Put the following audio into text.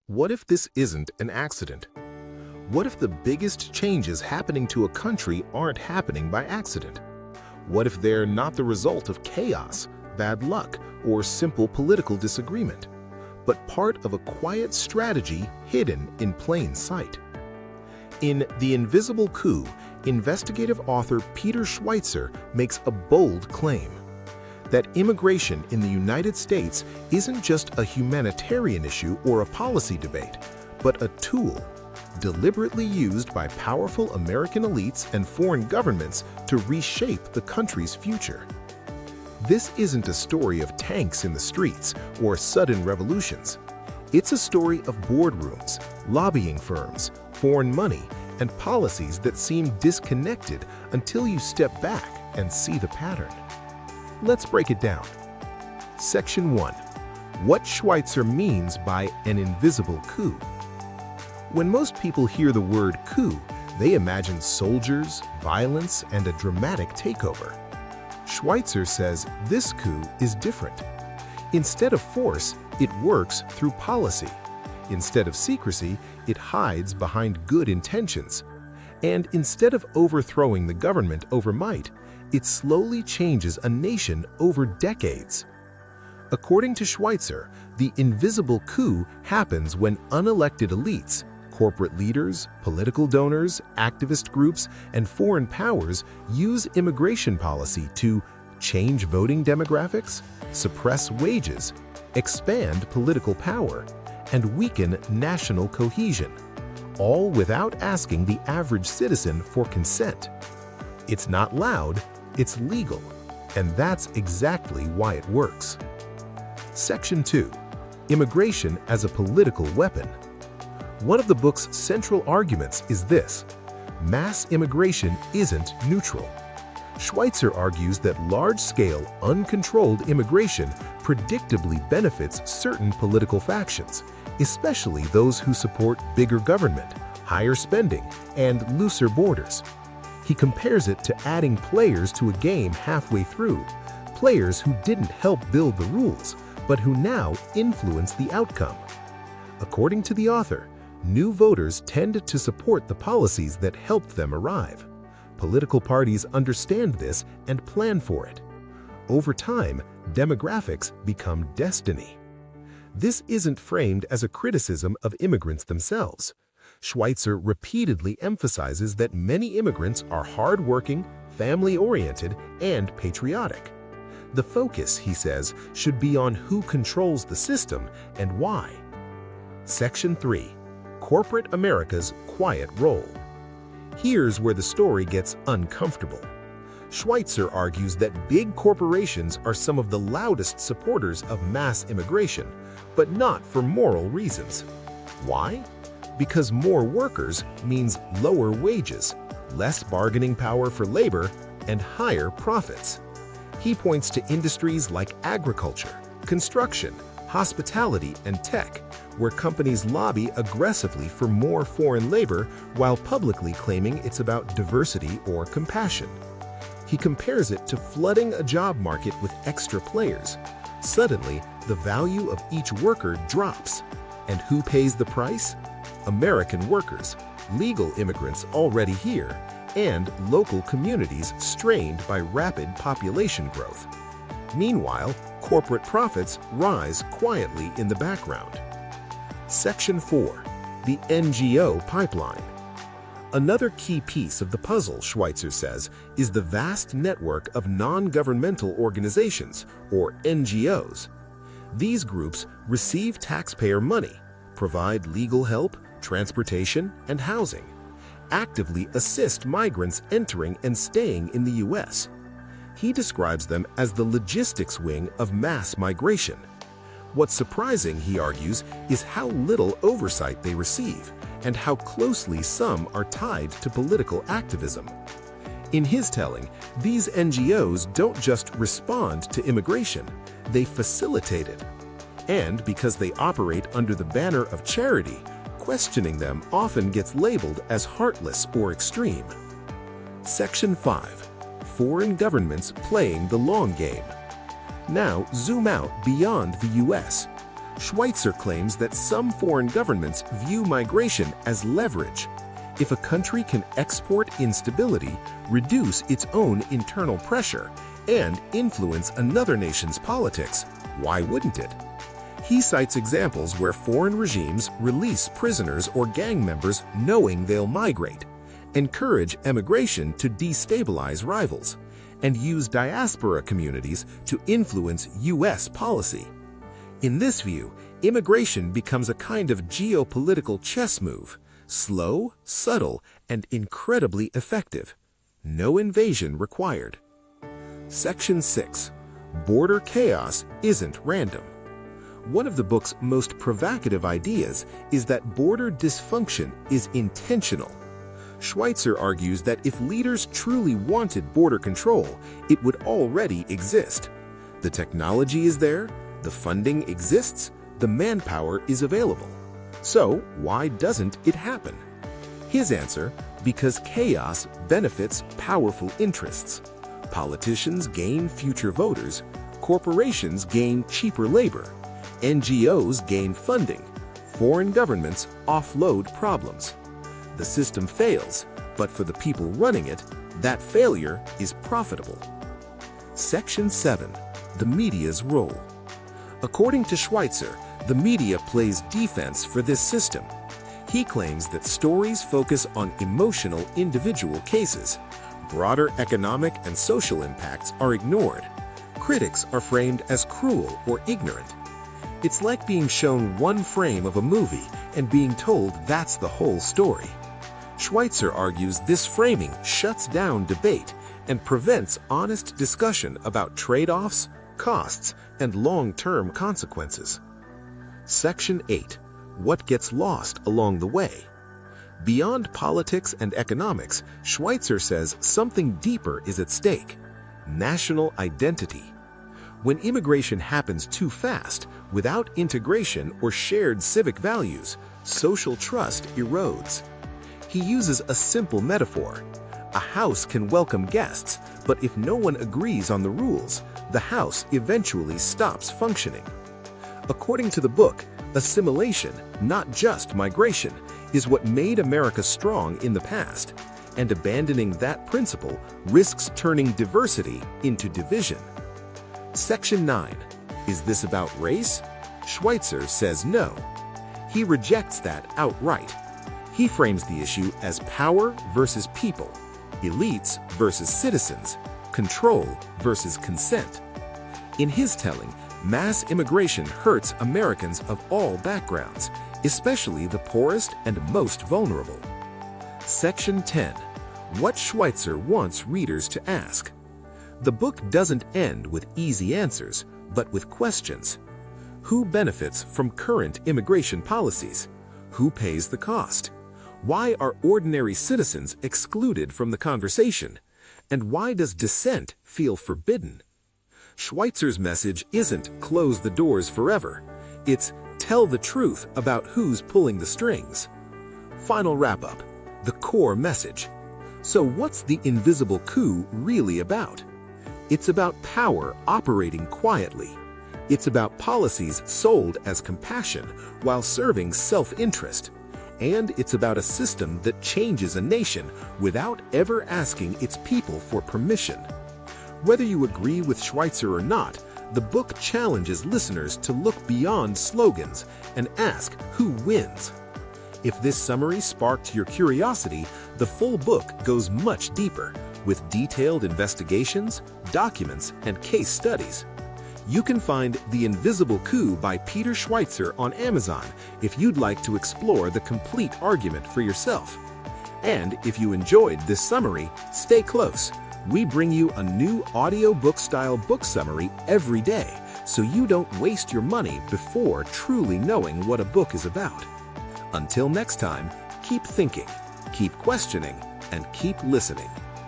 What if this isn't an accident? What if the biggest changes happening to a country aren't happening by accident? What if they're not the result of chaos, bad luck, or simple political disagreement, but part of a quiet strategy hidden in plain sight? In The Invisible Coup, investigative author Peter Schweizer makes a bold claim that immigration in the United States isn't just a humanitarian issue or a policy debate, but a tool deliberately used by powerful American elites and foreign governments to reshape the country's future. This isn't a story of tanks in the streets or sudden revolutions. It's a story of boardrooms, lobbying firms, foreign money, and policies that seem disconnected until you step back and see the pattern. Let's break it down. Section 1. What Schweizer means by an invisible coup. When most people hear the word coup, they imagine soldiers, violence, and a dramatic takeover. Schweizer says this coup is different. Instead of force, it works through policy. Instead of secrecy, it hides behind good intentions. And instead of overthrowing the government over might, it slowly changes a nation over decades. According to Schweizer, the invisible coup happens when unelected elites, corporate leaders, political donors, activist groups, and foreign powers use immigration policy to change voting demographics, suppress wages, expand political power, and weaken national cohesion, all without asking the average citizen for consent. It's not loud, it's legal, and that's exactly why it works. Section 2. Immigration as a political weapon. One of the book's central arguments is this: mass immigration isn't neutral. Schweizer argues that large-scale, uncontrolled immigration predictably benefits certain political factions, especially those who support bigger government, higher spending, and looser borders. He compares it to adding players to a game halfway through, players who didn't help build the rules, but who now influence the outcome. According to the author, new voters tend to support the policies that helped them arrive. Political parties understand this and plan for it. Over time, demographics become destiny. This isn't framed as a criticism of immigrants themselves. Schweizer repeatedly emphasizes that many immigrants are hardworking, family-oriented, and patriotic. The focus, he says, should be on who controls the system and why. Section 3. Corporate America's quiet role. Here's where the story gets uncomfortable. Schweizer argues that big corporations are some of the loudest supporters of mass immigration, but not for moral reasons. Why? Because more workers means lower wages, less bargaining power for labor, and higher profits. He points to industries like agriculture, construction, hospitality, and tech, where companies lobby aggressively for more foreign labor while publicly claiming it's about diversity or compassion. He compares it to flooding a job market with extra players. Suddenly, the value of each worker drops. And who pays the price? American workers, legal immigrants already here, and local communities strained by rapid population growth. Meanwhile, corporate profits rise quietly in the background. Section 4. The NGO pipeline. Another key piece of the puzzle, Schweizer says, is the vast network of non-governmental organizations, or NGOs. These groups receive taxpayer money, provide legal help, transportation, and housing, actively assist migrants entering and staying in the U.S. He describes them as the logistics wing of mass migration. What's surprising, he argues, is how little oversight they receive and how closely some are tied to political activism. In his telling, these NGOs don't just respond to immigration, they facilitate it. And because they operate under the banner of charity, questioning them often gets labeled as heartless or extreme. Section 5. Foreign governments playing the long game. Now zoom out beyond the U.S. Schweizer claims that some foreign governments view migration as leverage. If a country can export instability, reduce its own internal pressure, and influence another nation's politics, why wouldn't it? He cites examples where foreign regimes release prisoners or gang members knowing they'll migrate, encourage emigration to destabilize rivals, and use diaspora communities to influence U.S. policy. In this view, immigration becomes a kind of geopolitical chess move, slow, subtle, and incredibly effective. No invasion required. Section 6. Border chaos isn't random. One of the book's most provocative ideas is that border dysfunction is intentional. Schweizer argues that if leaders truly wanted border control, it would already exist. The technology is there, the funding exists, the manpower is available. So why doesn't it happen? His answer: because chaos benefits powerful interests. Politicians gain future voters, corporations gain cheaper labor, NGOs gain funding, foreign governments offload problems. The system fails, but for the people running it, that failure is profitable. Section 7. The media's role. According to Schweizer, the media plays defense for this system. He claims that stories focus on emotional individual cases. Broader economic and social impacts are ignored. Critics are framed as cruel or ignorant. It's like being shown one frame of a movie and being told that's the whole story. Schweizer argues this framing shuts down debate and prevents honest discussion about trade-offs, costs, and long-term consequences. Section 8. What gets lost along the way? Beyond politics and economics, Schweizer says something deeper is at stake: national identity. When immigration happens too fast, without integration or shared civic values, social trust erodes. He uses a simple metaphor. A house can welcome guests, but if no one agrees on the rules, the house eventually stops functioning. According to the book, assimilation, not just migration, is what made America strong in the past, and abandoning that principle risks turning diversity into division. Section 9. Is this about race? Schweizer says no. He rejects that outright. He frames the issue as power versus people, elites versus citizens, control versus consent. In his telling, mass immigration hurts Americans of all backgrounds, especially the poorest and most vulnerable. Section 10. What Schweizer wants readers to ask. The book doesn't end with easy answers, but with questions. Who benefits from current immigration policies? Who pays the cost? Why are ordinary citizens excluded from the conversation? And why does dissent feel forbidden? Schweizer's message isn't close the doors forever. It's tell the truth about who's pulling the strings. Final wrap-up. The core message. So what's the Invisible Coup really about? It's about power operating quietly. It's about policies sold as compassion while serving self-interest. And it's about a system that changes a nation without ever asking its people for permission. Whether you agree with Schweizer or not, the book challenges listeners to look beyond slogans and ask who wins. If this summary sparked your curiosity, the full book goes much deeper, with detailed investigations, documents, and case studies. You can find The Invisible Coup by Peter Schweizer on Amazon if you'd like to explore the complete argument for yourself. And if you enjoyed this summary, stay close. We bring you a new audiobook-style book summary every day, so you don't waste your money before truly knowing what a book is about. Until next time, keep thinking, keep questioning, and keep listening.